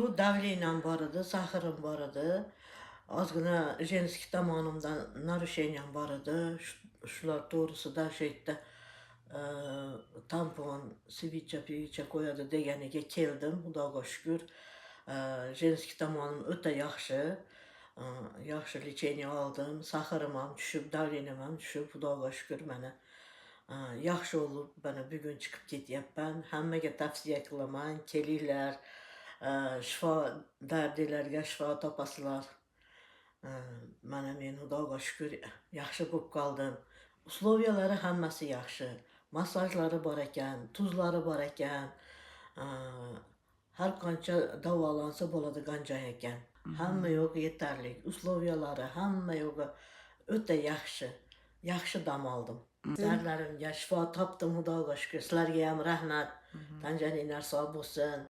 Bu davleniyam var idi, saxarım var idi. Azgına jenski tomonimdan narusheniyam var idi. Shular to'g'risida shu yerda tampon, sevicha qo'yadi deganiga keldim, Xudoga shukr. Jenski tomonim o'ta yaxshi. Yaxshi lecheniya oldim. Saxarim ham tushib, davleniyam ham tushib, Xudoga shukr mana. Yaxshi olib, mana bugun chiqib ketyapman. Hammaga tavsiya qilaman, kelinglar. Shifo dardinglarga shifo topasizlar. Mana men Xudoga shukr yaxshi bo'lib qoldim. Usloviyalari hammasi yaxshi. Massajlari bor ekan, tuzlari bor ekan. Har qancha davolansa bo'ladigan joy ekan. Hamma yo'g'i yetarli. Usloviyalari hamma yo'g'i o'ta yaxshi. Yaxshi dam oldim. Dardlarimga shifo topdim, Xudoga shukr. Sizlarga ham rahmat. Tan joninglar sog' bo'lsin.